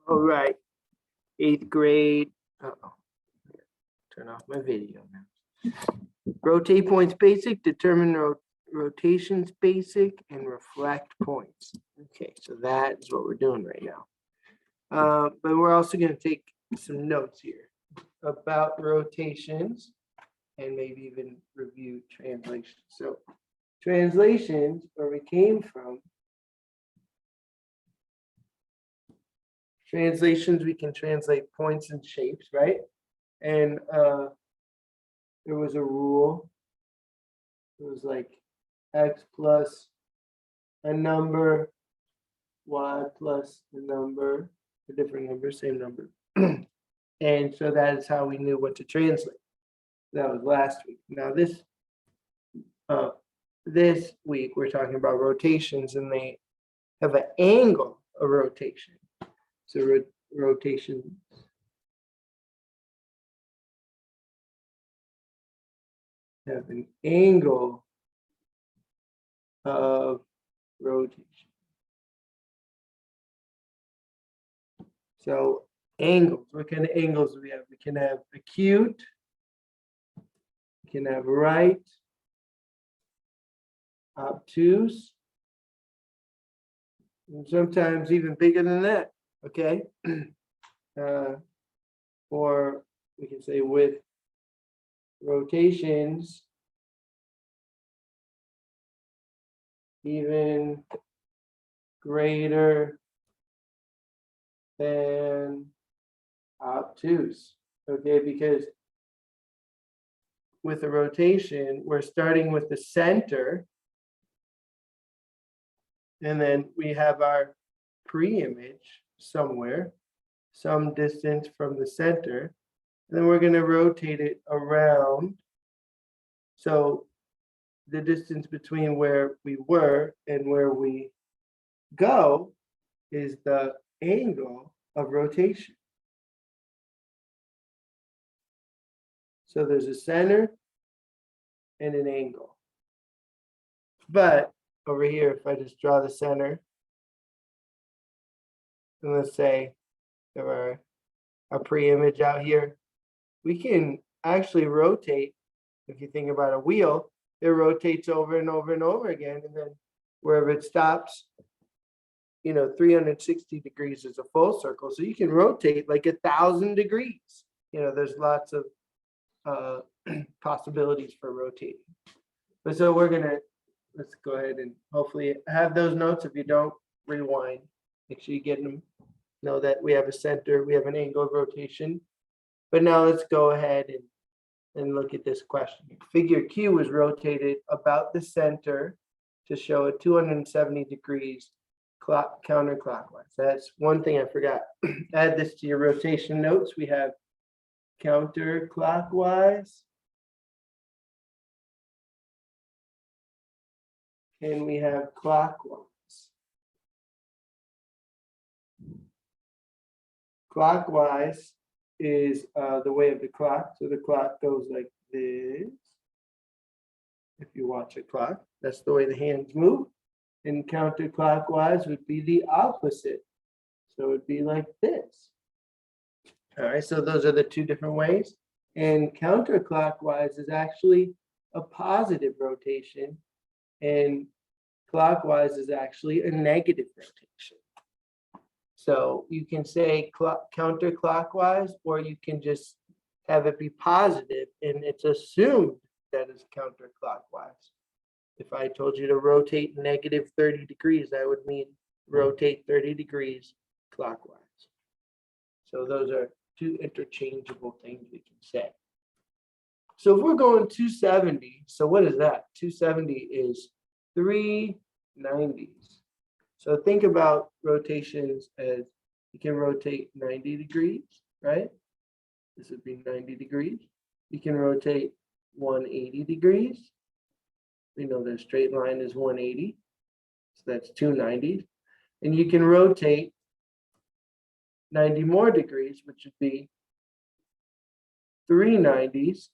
All right, 8th grade. Uh-oh. Turn off my video now. Rotate points basic, determine rotations basic, and reflect points. Okay, so that is what we're doing right now. But we're also going to take some notes here about rotations and maybe even review translations. So translations, where we came from, translations, we can translate points and shapes, right? And there was a rule. It was like x plus a number, y plus a number, a different number, same number. And so that is how we knew what to translate. That was last week. Now this week we're talking about rotations, and they have an angle of rotation. So rotation have an angle of rotation. So angles, what kind of angles do we have? We can have acute, we can have right, obtuse, and sometimes even bigger than that, okay? Or we can say with rotations, even greater than obtuse, okay? Because with a rotation, we're starting with the center, and then we have our pre-image somewhere, some distance from the center, and then we're going to rotate it around. So the distance between where we were and where we go is the angle of rotation. So there's a center and an angle. But over here, if I just draw the center, and let's say there our pre-image out here, we can actually rotate. If you think about a wheel, it rotates over and over and over again, and then wherever it stops, 360 degrees is a full circle. So you can rotate like 1,000 degrees. There's lots of possibilities for rotating. But so let's go ahead and hopefully have those notes. If you don't, rewind. Make sure you get them. Know that we have a center, we have an angle of rotation. But now let's go ahead and look at this question. Figure Q was rotated about the center to show a 270 degrees counterclockwise. That's one thing I forgot. Add this to your rotation notes. We have counterclockwise, and we have clockwise. Clockwise is the way of the clock. So the clock goes like this. If you watch a clock, that's the way the hands move. And counterclockwise would be the opposite. So it'd be like this. All right, so those are the two different ways. And counterclockwise is actually a positive rotation, and clockwise is actually a negative rotation. So you can say counterclockwise, or you can just have it be positive, and it's assumed that it's counterclockwise. If I told you to rotate negative 30 degrees, that would mean rotate 30 degrees clockwise. So those are two interchangeable things we can say. So if we're going 270, so what is that? 270 is 3 90s. So think about rotations as you can rotate 90 degrees, right? This would be 90 degrees. You can rotate 180 degrees. We know the straight line is 180. So that's 2 90s. And you can rotate 90 more degrees, which would be 3 90s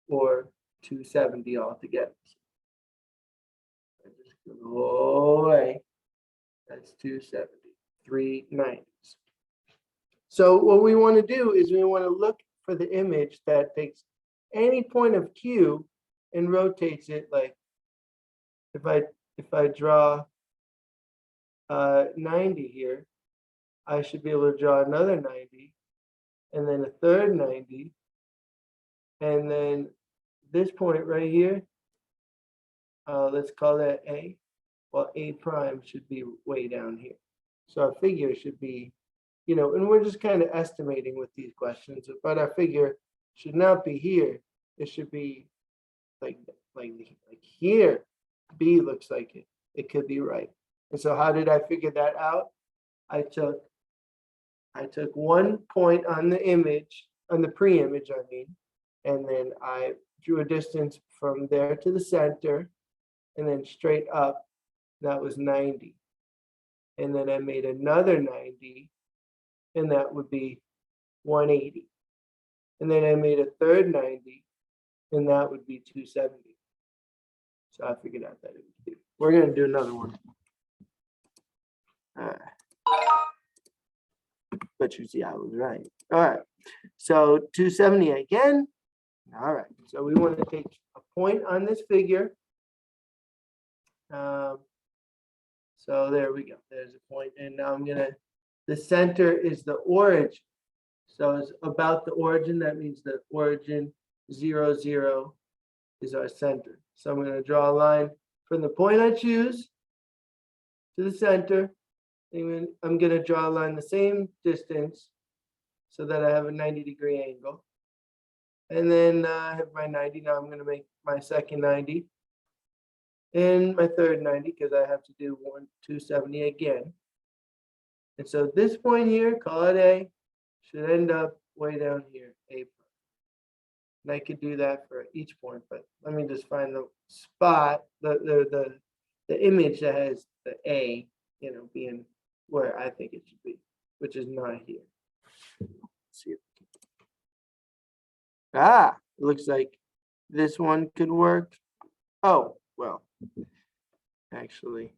or 270 altogether. I just go the whole way. That's 270, 3 90s. So what we want to do is we want to look for the image that takes any point of Q and rotates it. Like if I draw 90 here, I should be able to draw another 90 and then a third 90. And then this point right here, let's call that A. Well, A prime should be way down here. So our figure should be, and we're just kind of estimating with these questions, but our figure should not be here. It should be like here. B looks like it. It could be right. And so how did I figure that out? I took 1 point on the image, on the pre-image, I mean, and then I drew a distance from there to the center, and then straight up, that was 90. And then I made another 90, and that would be 180. And then I made a third 90, and that would be 270. So I figured out that it would be. We're going to do another one. All right. But you see, I was right. All right. So 270 again. All right. So we want to take a point on this figure. So there we go. There's a point. And now the center is the origin. So it's about the origin. That means the origin 0, 0 is our center. So I'm going to draw a line from the point I choose to the center. And I'm going to draw a line the same distance so that I have a 90-degree angle. And then I have my 90. Now I'm going to make my second 90 and my third 90 because I have to do 270 again. And so this point here, call it A, should end up way down here, A prime. And I could do that for each point, but let me just find the spot, the image that has the A, being where I think it should be, which is not here. Let's see. It looks like this one could work. Oh, well, actually,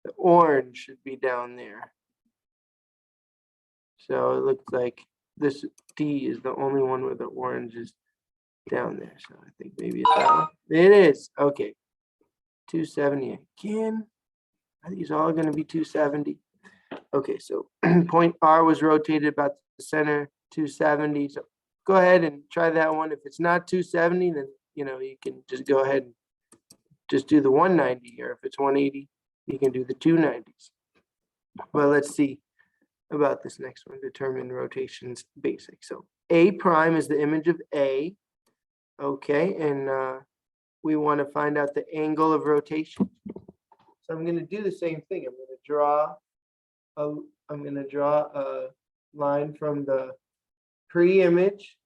the orange should be down there. So it looks like this D is the only one where the orange is down there. So I think maybe it's that one. It is. Okay. 270 again. Are these all going to be 270? Okay, so point R was rotated about the center, 270. So go ahead and try that one. If it's not 270, then you can just go ahead and just do the 190, or if it's 180, you can do the 290s. Well, let's see about this next one. Determine rotations basic. So A prime is the image of A. Okay, and we want to find out the angle of rotation. So I'm going to do the same thing. I'm going to draw a line from the pre-image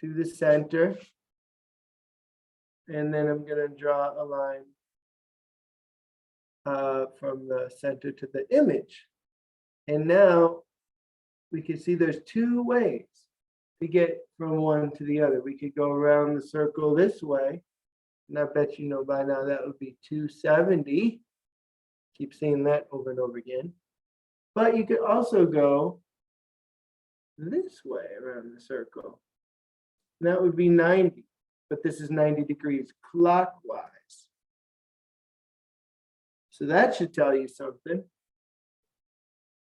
to the center. And then I'm going to draw a line from the center to the image. And now we can see there's two ways to get from one to the other. We could go around the circle this way. And I bet you know by now that would be 270. Keep seeing that over and over again. But you could also go this way around the circle. And that would be 90. But this is 90 degrees clockwise. So that should tell you something.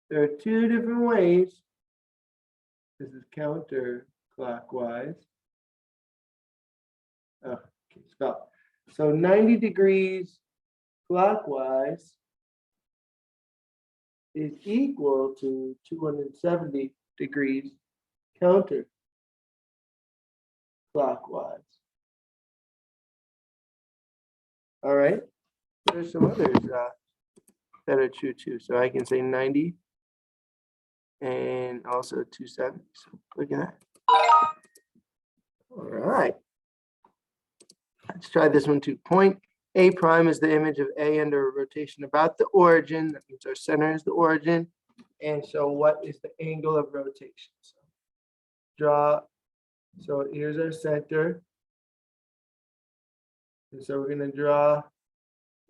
There are two different ways. This is counterclockwise. Oh, okay, stop. So 90 degrees clockwise is equal to 270 degrees counterclockwise. All right. There's some others that are true too. So I can say 90 and also 270. So look at that. All right. Let's try this one too. Point A prime is the image of A under rotation about the origin. That means our center is the origin. And so what is the angle of rotation? So draw. So here's our center. And so we're going to draw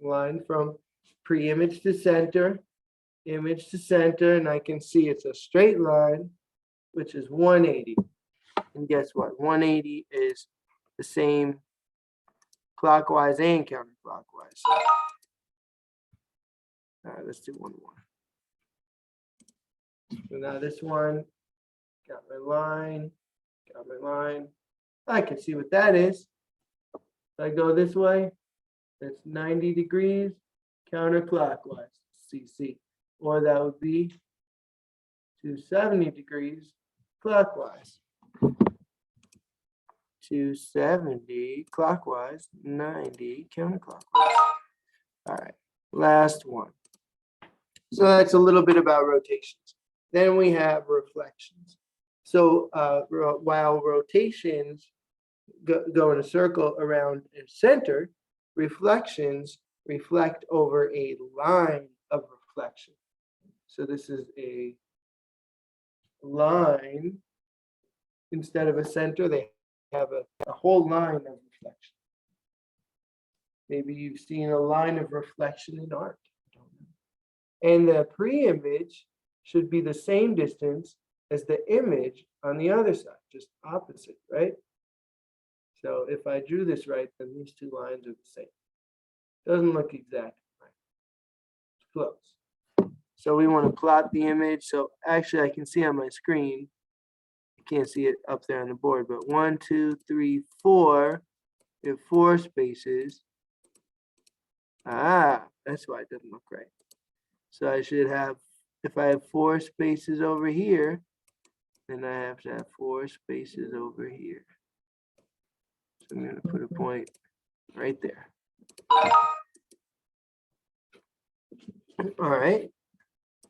a line from pre-image to center. image to center, and I can see it's a straight line, which is 180. And guess what? 180 is the same clockwise and counterclockwise. So, all right, let's do one more. So now this one, got my line. I can see what that is. If I go this way, that's 90 degrees counterclockwise, CC. Or that would be 270 degrees clockwise. 270 clockwise, 90 counterclockwise. All right, last one. So that's a little bit about rotations. Then we have reflections. So while rotations go in a circle around a center, reflections reflect over a line of reflection. So this is a line. Instead of a center, they have a whole line of reflection. Maybe you've seen a line of reflection in art. I don't know. And the pre-image should be the same distance as the image on the other side, just opposite, right? So if I drew this right, then these two lines are the same. Doesn't look exactly right. It's close. So we want to plot the image. So actually I can see on my screen, I can't see it up there on the board, but 1, 2, 3, 4, we have 4 spaces. That's why it doesn't look right. So I should have, if I have 4 spaces over here, then I have to have 4 spaces over here. So I'm going to put a point right there. All right.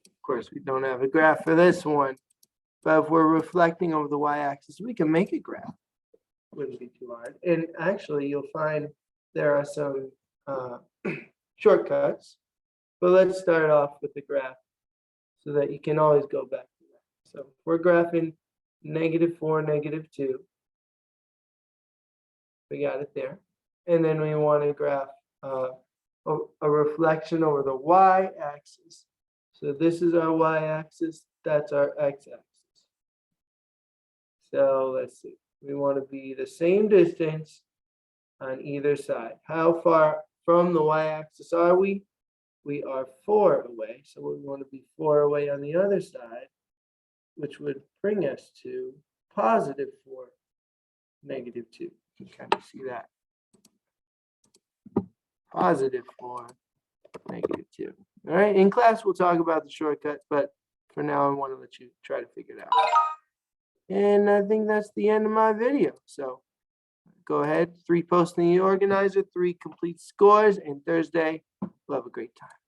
Of course, we don't have a graph for this one, but if we're reflecting over the y-axis, we can make a graph. Wouldn't be too hard. And actually, you'll find there are some shortcuts. But let's start off with the graph so that you can always go back to that. So if we're graphing -4, -2. We got it there. And then we want to graph a reflection over the y-axis. So this is our y-axis, that's our x-axis. So let's see. We want to be the same distance on either side. How far from the y-axis are we? We are 4 away. So we want to be 4 away on the other side, which would bring us to +4, -2. You can kind of see that. +4, -2. All right, in class we'll talk about the shortcut, but for now I want to let you try to figure it out. And I think that's the end of my video. So go ahead, 3 posts in the organizer, 3 complete scores, and Thursday we'll have a great time.